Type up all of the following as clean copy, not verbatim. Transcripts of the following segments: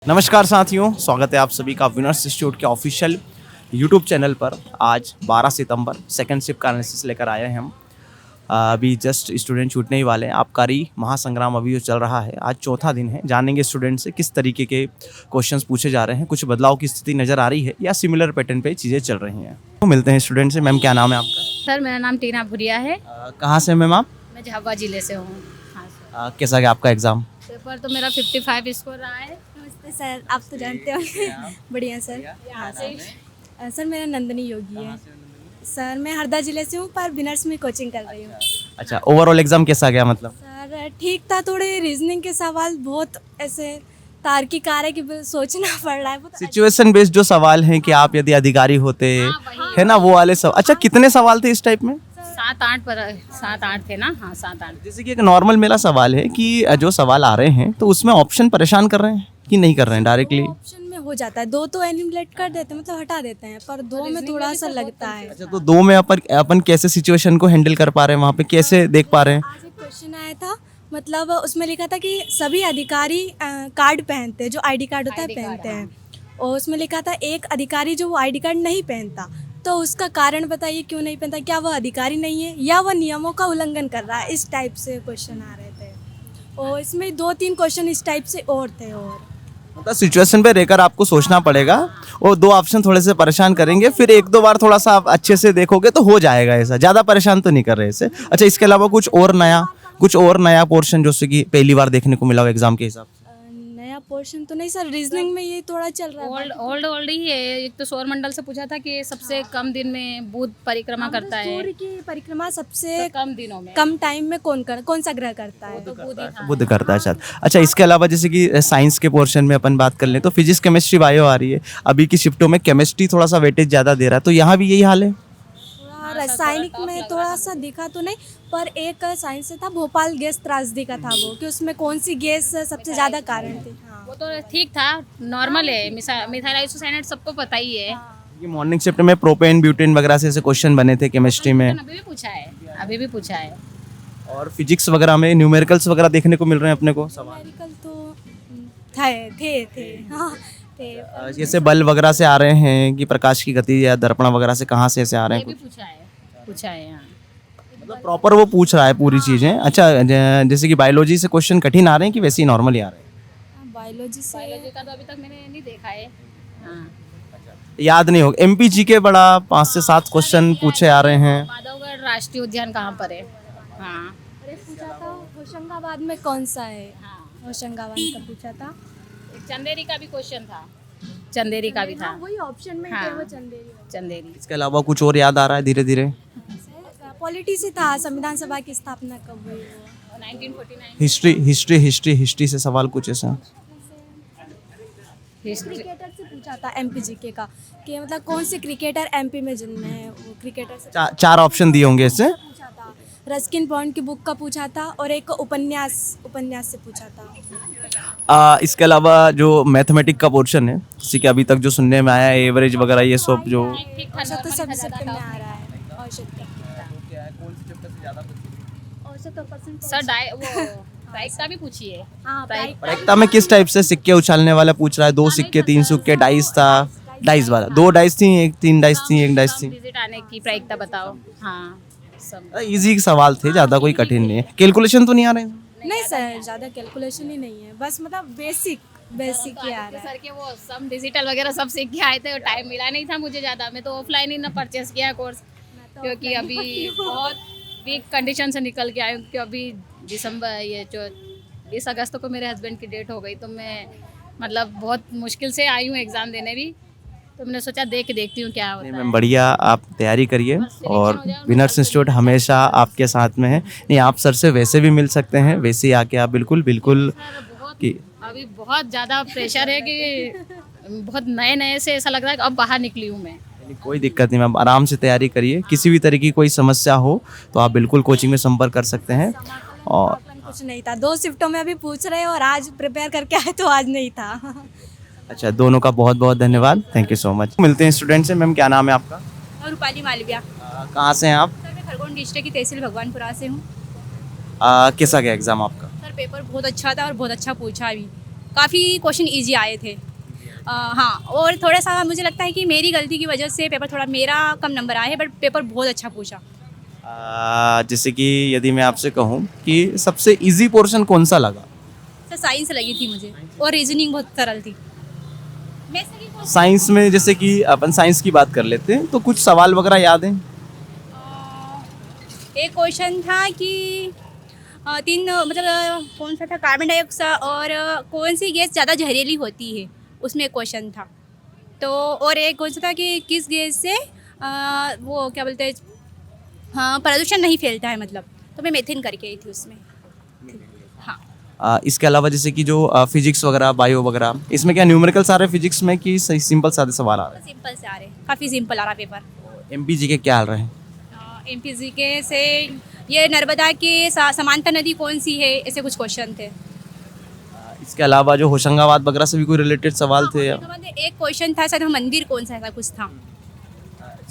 नमस्कार साथियों, स्वागत है आप सभी का विनर्स इंस्टीट्यूट के ऑफिशियल यूट्यूब चैनल पर। आज 12 सितंबर सेकंड शिफ्ट का एनालिसिस लेकर आए हैं हम। अभी जस्ट स्टूडेंट छूटने ही वाले हैं। आबकारी महासंग्राम अभी जो चल रहा है, आज चौथा दिन है। जानेंगे स्टूडेंट से किस तरीके के क्वेश्चंस पूछे जा रहे हैं, कुछ बदलाव की स्थिति नज़र आ रही है या सिमिलर पैटर्न पे चीज़ें चल रही हैं। तो मिलते हैं स्टूडेंट से। मैम, क्या नाम है आपका? सर, मेरा नाम टीना भुरिया है। कहाँ से मैम आप? मैं झाबुआ जिले से हूँ। हाँ सर। कैसा गया आपका एग्ज़ाम? पेपर तो मेरा 55 स्कोर रहा है। नमस्ते सर, आप तो जानते हो। बढ़िया सर। यहाँ से सर मेरा नंदनी योगी है। सर मैं हरदा जिले से हूँ, पर विनर्स में कोचिंग कर रही हूँ। अच्छा, ओवरऑल एग्ज़ाम कैसा गया? मतलब सर ठीक था, थोड़े रीजनिंग के सवाल बहुत ऐसे तार्किक आ रहे कि सोचना पड़ रहा है। बहुत सिचुएशन बेस्ड जो सवाल हैं कि आप यदि अधिकारी होते, है ना, वो वाले सब। अच्छा, कितने सवाल थे इस टाइप में? 7-8 थे ना। हाँ, 7-8। जैसे कि एक नॉर्मल मेरा सवाल है कि जो सवाल आ रहे हैं तो उसमें ऑप्शन परेशान कर रहे हैं कि नहीं कर रहे हैं डायरेक्टली? ऑप्शन में हो जाता है, दो तो एलिमिनेट कर देते हैं, मतलब हटा देते हैं, पर दो में थोड़ा सा लगता है। अच्छा, तो दो में अपन कैसे सिचुएशन को हैंडल कर पा रहे हैं, वहाँ पे कैसे देख पा रहे हैं? आज एक क्वेश्चन आया था, मतलब उसमें लिखा था कि सभी अधिकारी कार्ड पहनते हैं, जो आईडी कार्ड होता है पहनते हैं, और उसमें लिखा था एक अधिकारी जो वो आईडी कार्ड नहीं पहनता, तो उसका कारण बताइए क्यों नहीं पहनता। क्या वह अधिकारी नहीं है या वह नियमों का उल्लंघन कर रहा है? इस टाइप से क्वेश्चन आ रहे थे, और इसमें 2-3 क्वेश्चन इस टाइप से और थे। और मतलब सिचुएशन पे रहकर आपको सोचना पड़ेगा, और दो ऑप्शन थोड़े से परेशान करेंगे, फिर एक दो बार थोड़ा सा आप अच्छे से देखोगे तो हो जाएगा। ऐसा ज़्यादा परेशान तो नहीं कर रहे इसे। अच्छा, इसके अलावा कुछ और नया पोर्शन जो कि पहली बार देखने को मिला हो एग्जाम के हिसाब से? नया पोर्शन तो नहीं सर, रीजनिंग में ये थोड़ा चल रहा है। ओल्ड ही है। एक तो सौर मंडल से पूछा था कि सबसे कम दिन में बुध परिक्रमा करता है। सूर्य की परिक्रमा सबसे कम दिनों में, कम टाइम में कौन सा ग्रह करता है? तो बुध ही था। बुद्ध करता है शायद। अच्छा, इसके अलावा जैसे कि साइंस के पोर्शन में अपन बात कर लें तो फिजिक्स, केमिस्ट्री, बायो आ रही है। अभी की शिफ्टों में केमिस्ट्री थोड़ा सा वेटेज ज़्यादा दे रहा है, तो यहाँ भी यही हाल है? थोड़ा रासायनिक में थोड़ा सा दिखा तो नहीं, पर एक साइंस से था, भोपाल गैस त्रासदी का था वो, कि उसमें कौन सी गैस सबसे ज़्यादा कारण थी। हाँ। वो तो ठीक था, नॉर्मल है। मिथाइल आइसोसाइनेट सबको पता ही है। ये मॉर्निंग शिफ्ट में प्रोपेन, ब्यूटेन वगैरह से ऐसे क्वेश्चन बने थे केमिस्ट्री में। अभी भी पूछा है। और फिजिक्स वगैरह में न्यूमेरिकल्स वगैरह देखने को मिल रहे हैं अपने को सवाल। न्यूमेरिकल तो थे हाँ थे। जैसे बल वगैरह से आ रहे हैं कि प्रकाश की गति या दर्पण वगैरह से कहाँ से ऐसे आ रहे ये हैं भी पूछा है यहाँ। मतलब प्रॉपर वो पूछ रहा है पूरी चीज़ें। अच्छा, जैसे कि बायोलॉजी से क्वेश्चन कठिन आ रहे हैं कि वैसे ही नॉर्मली आ रहे हैं? बायोलॉजी से बायोलॉजी का तो अभी तक मैंने नहीं देखा है। हाँ। याद नहीं होगा। एमपीजी के बड़ा 5 से 7 क्वेश्चन पूछे आ रहे हैं। माधवगढ़ राष्ट्रीय उद्यान कहाँ पर है? हाँ। अरे पूछा था होशंगाबाद में कौन सा है? हाँ। होशंगाबाद का पूछा था। एक चंदेरी का भी क्वेश्चन था। चंदेरी का भी था। हाँ, वही ऑप्शन में थे हाँ। वो चंदेरी। चंदेरी। इसके अलावा कुछ और याद आ रहा है धीरे धीरे? पॉलिटी से था, संविधान सभा की स्थापना कब हुई वो? 1949। हिस्ट्री से सवाल कुछ ऐसा। हिस्ट्री। क्रिकेटर से पूछा था एमपीजीके का, कि मतलब कौन से क्रिकेटर एमपी में जन्मे हैं, वो क्रिकेटर से 4 ऑप्शन दिए होंगे इससे। पूछा था। रस्किन बॉन्ड की बुक का पूछा था, और एक उपन्यास से पूछा था। इसके अलावा जो मैथमेटिक का पोर्शन है, जैसे कि अभी तक जो सुनने में आया है एवरेज वगैरह ये सब जो औसत तो सब सबके में आ रहा है। औसत तो परसेंट। सर वो प्रायिकता भी पूछिए। हाँ, प्रायिकता में किस टाइप से सिक्के उछालने वाला पूछ रहा है? 2 सिक्के, 3 सिक्के, डाइस था, डाइस वाला 2 डाइस थी, 3 डाइस थी, 1 डाइस थी। विजिट आने की प्रायिकता बताओ। हाँ, सब। इजी सवाल थे, ज़्यादा कोई कठिन नहीं है। कैलकुलेशन तो नहीं आ रहे? नहीं सर, ज़्यादा कैलकुलेशन ही नहीं है, बस मतलब बेसिक ही आ रहा है। सर के वो सब डिजिटल वगैरह सब सीख के आए थे, और टाइम मिला नहीं था मुझे ज़्यादा। मैं तो ऑफलाइन ही ना परचेस किया कोर्स, क्योंकि अभी बहुत वीक कंडीशन से निकल के आई हूँ। क्योंकि अभी ये जो 20 अगस्त को मेरे हस्बैंड की डेट हो गई, तो मैं मतलब बहुत मुश्किल से आई हूँ एग्ज़ाम देने भी। तो मैंने सोचा देखती हूँ क्या होता नहीं है। मैम, बढ़िया, आप तैयारी करिए और विनर्स इंस्टीट्यूट हमेशा आपके साथ में है। नहीं, आप सर से वैसे भी मिल सकते हैं, वैसे ही आके आप बिल्कुल कि अभी बहुत ज़्यादा प्रेशर है कि बहुत नए से ऐसा लग रहा है कि अब बाहर निकली हूँ मैं। कोई दिक्कत नहीं मैम, आराम से तैयारी करिए। किसी भी तरह की कोई समस्या हो तो आप बिल्कुल कोचिंग में संपर्क कर सकते हैं। और कुछ नहीं था, 2 शिफ्टों में अभी पूछ रहे हो, और आज प्रिपेयर करके आए तो आज नहीं था। अच्छा, दोनों का बहुत बहुत धन्यवाद, थैंक यू सो मच। मिलते हैं स्टूडेंट से। मैम, क्या नाम है आपका? और रूपाली मालविया। कहाँ से हैं आप? सर मैं खरगोन डिस्ट्रिक्ट की तहसील भगवानपुरा से हूँ। कैसा गया एग्ज़ाम आपका? सर पेपर बहुत अच्छा था और बहुत अच्छा पूछा भी। काफ़ी क्वेश्चन इजी आए थे। हाँ, और थोड़ा सा मुझे लगता है कि मेरी गलती की वजह से पेपर थोड़ा मेरा कम नंबर आए हैं, बट पेपर बहुत अच्छा पूछा। जैसे कि यदि मैं आपसे कहूँ कि सबसे इजी पोर्शन कौन सा लगा? सर साइंस लगी थी मुझे, और रीजनिंग बहुत सरल थी। मैं सही साइंस में जैसे कि अपन साइंस की बात कर लेते हैं तो कुछ सवाल वगैरह याद हैं? एक क्वेश्चन था कि तीन मतलब कौन सा था, कार्बन डाइऑक्साइड और कौन सी गैस ज़्यादा जहरीली होती है, उसमें एक क्वेश्चन था। तो और एक कौन सा था कि किस गैस से वो क्या बोलते हैं, हाँ, प्रदूषण नहीं फैलता है, मतलब। तो मैं मेथिन करके आई थी उसमें। हाँ, इसके अलावा जैसे कि जो फिजिक्स वगैरह बायो वगैरह इसमें क्या न्यूमेरिकल्स आ रहे हैं फिजिक्स में कि सही सिंपल सादे सवाल आ रहे सिंपल से आ रहे, काफ़ी सिंपल आ रहा पेपर। हैं? एमपीजी के क्या हाल रहे हैं? एमपीजी के से ये नर्मदा के समांतर नदी कौन सी है, ऐसे कुछ क्वेश्चन थे। इसके अलावा जो होशंगाबाद वगैरह से भी कोई रिलेटेड सवाल थे? एक क्वेश्चन था शायद मंदिर कौन सा, ऐसा कुछ था।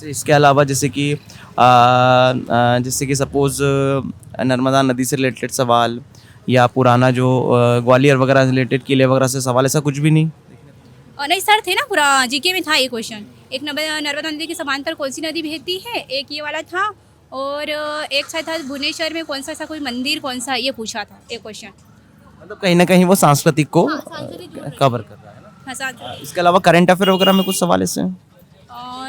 इसके अलावा जैसे कि सपोज नर्मदा नदी से रिलेटेड सवाल या पुराना जो ग्वालियर वगैरह रिलेटेड किले वगैरह से सवाल, ऐसा कुछ भी नहीं? नहीं सर, थे ना, पूरा जीके में था ये क्वेश्चन। एक नर्मदा नदी के समांतर कौन सी नदी बहती है, एक ये वाला था, और एक शायद था भुवनेश्वर में कौन सा ऐसा कोई मंदिर कौन सा, ये पूछा था एक क्वेश्चन। मतलब कहीं ना कहीं वो सांस्कृतिक को सांस्कृतिक जोड़ रहे कवर कर रहा है ना। हाँ, साथ इसके अलावा करंट अफेयर वगैरह में कुछ सवाल ऐसे हैं?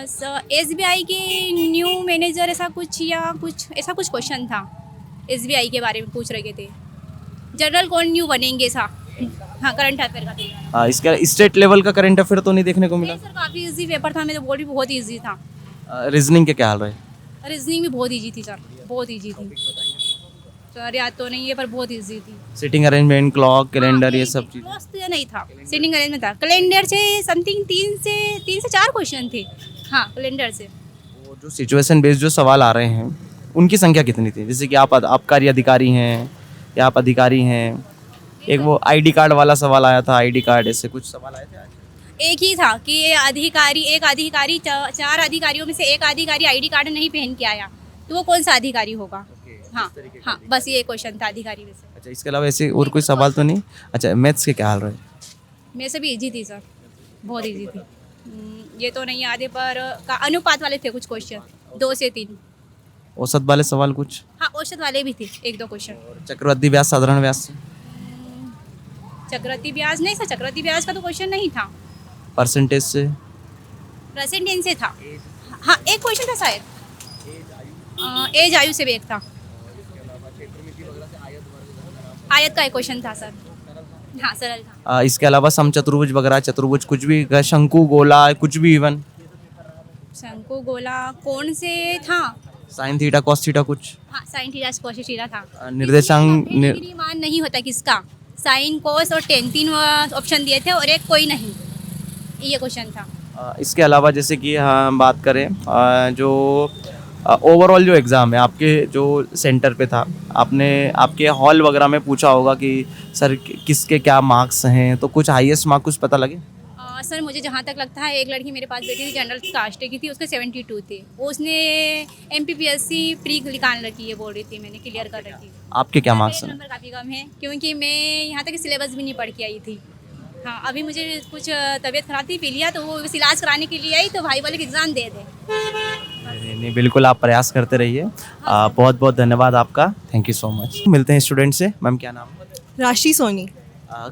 SBI के न्यू मैनेजर ऐसा कुछ, या कुछ ऐसा कुछ क्वेश्चन था, SBI के बारे में पूछ रहे थे। जनरल कौन न्यू बनेंगे ऐसा, हाँ, करंट अफेयर का था। इसके स्टेट लेवल का करंट अफेयर तो नहीं देखने को मिला? नहीं सर, काफ़ी इजी पेपर था, मैं तो बोल रही हूँ, बहुत इजी था। रीजनिंग के क्या हाल रहे? रीजनिंग भी बहुत इजी थी सर, बहुत इजी थी सर, याद तो नहीं है पर बहुत इजी थी। सिटिंग अरेंजमेंट, क्लॉक, कैलेंडर, ये सब चीज़? क्लोज तो नहीं था, सीटिंग अरेंजमेंट था। कैलेंडर से समथिंग 3 से 4 क्वेश्चन थे। हाँ, कैलेंडर से। वो जो सिचुएशन बेस्ड जो सवाल आ रहे हैं उनकी संख्या कितनी थी? जैसे कि आप आबकारी अधिकारी हैं या आप अधिकारी हैं, एक वो आईडी कार्ड वाला सवाल आया था, आईडी कार्ड, ऐसे कुछ सवाल आए थे आज? एक ही था कि एक अधिकारी 4 अधिकारियों में से एक अधिकारी आईडी कार्ड नहीं पहन के आया, तो वो कौन सा अधिकारी होगा। हाँ हाँ, बस ये क्वेश्चन था अधिकारी में से। अच्छा, इसके अलावा ऐसे और कोई सवाल तो नहीं? अच्छा, मैथ्स के क्या हाल रहे? मेरे से भी इजी थी सर, बहुत इजी थी। ये तो नहीं याद है, पर अनुपात वाले थे कुछ क्वेश्चन, 2 से 3। औसत वाले सवाल कुछ? हाँ, औसत वाले भी थे 1-2 क्वेश्चन। चक्रवृद्धि ब्याज, साधारण ब्याज से? चक्रवृद्धि ब्याज नहीं सर, चक्रवृद्धि ब्याज का तो क्वेश्चन नहीं था। परसेंटेज से? परसेंटेज से था। हाँ, एक क्वेश्चन था शायद, एज आयु से भी एक था। आयत का एक क्वेश्चन था सर, हाँ, सरल था। इसके अलावा समचतुर्भुज वगैरह, चतुर्भुज, कुछ भी, शंकु, गोला, कुछ भी इवन? शंकु, गोला कौन से था? साइन थीटा, कॉस थीटा, कुछ? हाँ, साइन थीटा, कॉस थीटा था। निर्देशांक डिग्री मान नहीं होता किसका, साइन, कॉस और टेन, 3 ऑप्शन दिए थे और एक कोई नहीं, ये क्वेश्चन था। इसके अलावा जैसे कि हम बात करें जो ओवरऑल जो एग्ज़ाम है आपके जो सेंटर पे था, आपने आपके हॉल वगैरह में पूछा होगा कि सर किसके क्या मार्क्स हैं, तो कुछ हाईएस्ट मार्क कुछ पता लगे? सर मुझे जहाँ तक लगता है, एक लड़की मेरे पास बैठी थी, जनरल कास्ट की थी, उसके 72 थे। वो उसने MPPSC प्री निकाल रखी है, बोल रही थी, मैंने क्लियर कर रखी है। आपके क्या मार्क्स हैं? नंबर काफ़ी कम है, क्योंकि मैं यहाँ तक सिलेबस भी नहीं पढ़ के आई थी। हाँ, अभी मुझे कुछ तबीयत खराब थी, पी लिया, तो वो बस इलाज कराने के लिए आई, तो भाई वाले एग्ज़ाम दे दे। नहीं, बिल्कुल आप प्रयास करते रहिए। बहुत बहुत धन्यवाद आपका, थैंक यू सो मच। मिलते हैं स्टूडेंट से। मैम क्या नाम? राशि सोनी,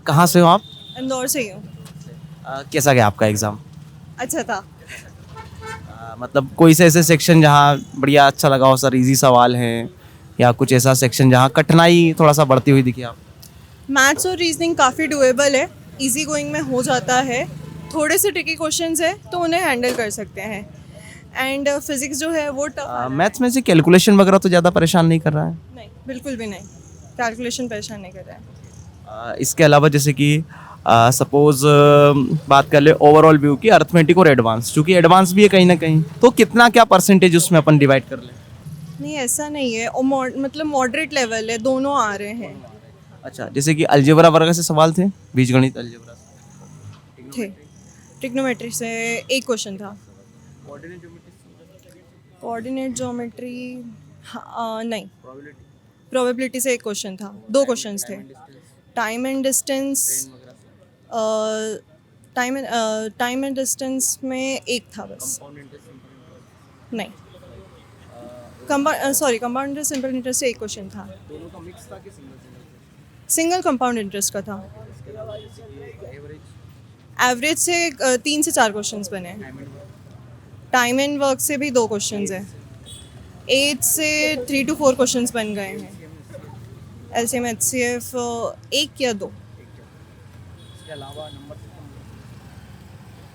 कहाँ से हो आप? इंदौर से ही हूँ। कैसा गया आपका एग्ज़ाम? अच्छा था। मतलब कोई से ऐसे सेक्शन जहाँ बढ़िया अच्छा लगा हो सर, इजी सवाल हैं, या कुछ ऐसा सेक्शन जहाँ कठिनाई थोड़ा सा बढ़ती हुई दिखी आप? मैथ्स और रीजनिंग काफ़ी डुएबल है, इजी गोइंग में हो जाता है। थोड़े से ट्रिकी क्वेश्चंस है तो उन्हें हैंडल कर सकते हैं। एंड फिजिक्स जो है वो टफ मैथ्स में से कैलकुलेशन वगैरह तो ज़्यादा परेशान नहीं कर रहा है? नहीं, बिल्कुल भी नहीं। कैलकुलेशन परेशान नहीं कर रहा है। इसके अलावा जैसे कि सपोज बात कर ले ओवरऑल व्यू की, अर्थमेटिक और एडवांस, क्योंकि एडवांस भी है कहीं ना कहीं, तो कितना क्या परसेंटेज उसमें अपन डिवाइड कर लें? नहीं, ऐसा नहीं है, और मतलब मॉडरेट लेवल है, दोनों आ रहे हैं। अच्छा, जैसे कि अलजेब्रा वगैरह से सवाल थे, बीजगणित अलजेब्रा थे, ट्रिग्नोमेट्री से एक क्वेश्चन था। कोऑर्डिनेट ज्योमेट्री नहीं, प्रोबेबिलिटी से एक क्वेश्चन था, 2 क्वेश्चंस थे। Time and distance time and distance में एक था बस। नहीं, कंपाउंड इंटरेस्ट सिंपल इंटरेस्ट से एक क्वेश्चन था। सिंगल कंपाउंड इंटरेस्ट का था। एवरेज से 3 से 4 क्वेश्चंस बने। टाइम एंड वर्क से भी 2 क्वेश्चंस हैं। एज से 3 to 4 क्वेश्चंस बन गए हैं। एलसीएम एचसीएफ 1 या 2।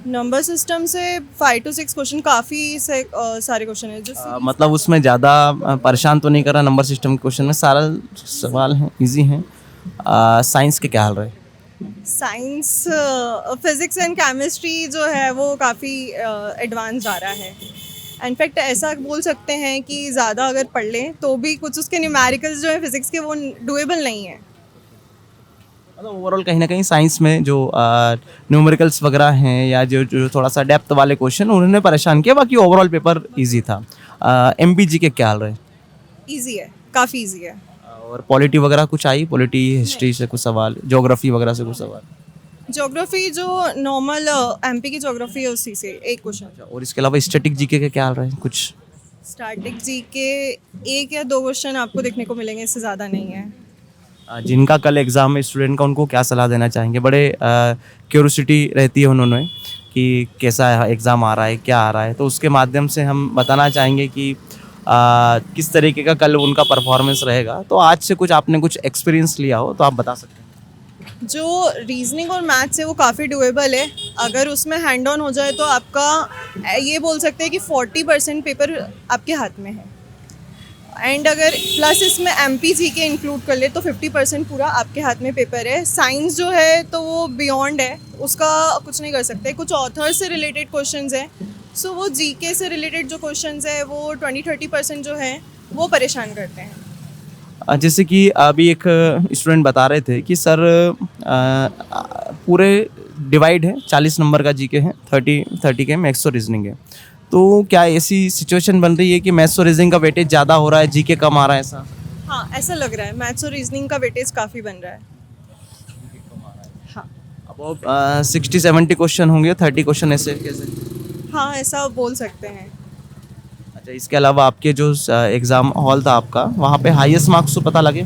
नंबर सिस्टम से 5 to 6 क्वेश्चन काफ़ी सारे क्वेश्चन है जो मतलब उसमें ज़्यादा परेशान तो नहीं कर रहा, नंबर सिस्टम के क्वेश्चन में सारा सवाल हैं, इजी हैं। साइंस के क्या हाल रहे? साइंस फिजिक्स एंड केमिस्ट्री जो है वो काफ़ी एडवांस जा रहा है। इनफैक्ट ऐसा बोल सकते हैं कि ज़्यादा अगर पढ़ लें तो भी कुछ उसके न्यूमेरिकल्स जो है फिजिक्स के वो डुएबल नहीं है। मतलब ओवरऑल कहीं ना कहीं साइंस में जो न्यूमेरिकल्स वगैरह हैं या जो थोड़ा सा डेप्थ वाले क्वेश्चन उन्होंने परेशान किया, बाकी ओवरऑल पेपर इजी था। एमपीजी के क्या हाल रहे? इजी है, काफ़ी इजी है। और पॉलिटी वगैरह कुछ आई? पॉलिटी हिस्ट्री से कुछ सवाल, ज्योग्राफी वगैरह से कुछ सवाल? ज्योग्राफी जो नॉर्मल एमपी की ज्योग्राफी है उसी से एक क्वेश्चन। और इसके अलावा स्टैटिक जीके के क्या हाल रहे? कुछ स्टैटिक जी के 1 या 2 क्वेश्चन आपको देखने को मिलेंगे, इससे ज़्यादा नहीं है। जिनका कल एग्ज़ाम है स्टूडेंट का, उनको क्या सलाह देना चाहेंगे? बड़े क्यूरियोसिटी रहती है उन्होंने कि कैसा एग्ज़ाम आ रहा है, क्या आ रहा है, तो उसके माध्यम से हम बताना चाहेंगे कि किस तरीके का कल उनका परफॉर्मेंस रहेगा। तो आज से कुछ आपने कुछ एक्सपीरियंस लिया हो तो आप बता सकते हैं। जो रीजनिंग और मैथ्स है वो काफ़ी डुएबल है। अगर उसमें हैंड ऑन हो जाए तो आपका ये बोल सकते हैं कि 40% पेपर आपके हाथ में है। एंड अगर प्लस इसमें एमपीजी के इंक्लूड कर ले तो 50% पूरा आपके हाथ में पेपर है। साइंस जो है तो वो बियॉन्ड है, उसका कुछ नहीं कर सकते। कुछ ऑथर से रिलेटेड क्वेश्चंस हैं, सो वो जीके से रिलेटेड जो क्वेश्चंस है वो 20-30% जो है वो परेशान करते हैं। जैसे कि अभी एक स्टूडेंट बता रहे थे कि सर पूरे डिवाइड है, 40 नंबर का जीके है, 30 के मैथ्स और रीजनिंग है। तो क्या ऐसी सिचुएशन बन रही है कि मैथ्स और रीजनिंग का वेटेज ज़्यादा हो रहा है, जीके कम आ रहा है ऐसा? हाँ, ऐसा लग रहा है। मैथ्स और रीजनिंग का वेटेज काफ़ी बन रहा है। हाँ अब 60-70 क्वेश्चन होंगे, 30 क्वेश्चन ऐसे कैसे? हाँ, ऐसा बोल सकते हैं। अच्छा, इसके अलावा आपके जो एग्ज़ाम हॉल था आपका, वहाँ पे हाईएस्ट मार्क्स तो पता लगे?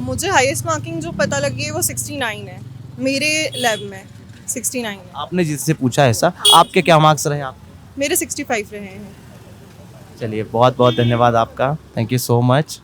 मुझे हाईएस्ट मार्किंग जो पता लगी है वो 69 है। मेरे लैब में 69 है। आपने जिससे पूछा ऐसा, आपके क्या मार्क्स रहे? आप मेरे 65 रहे हैं। चलिए, बहुत बहुत धन्यवाद आपका, थैंक यू सो मच।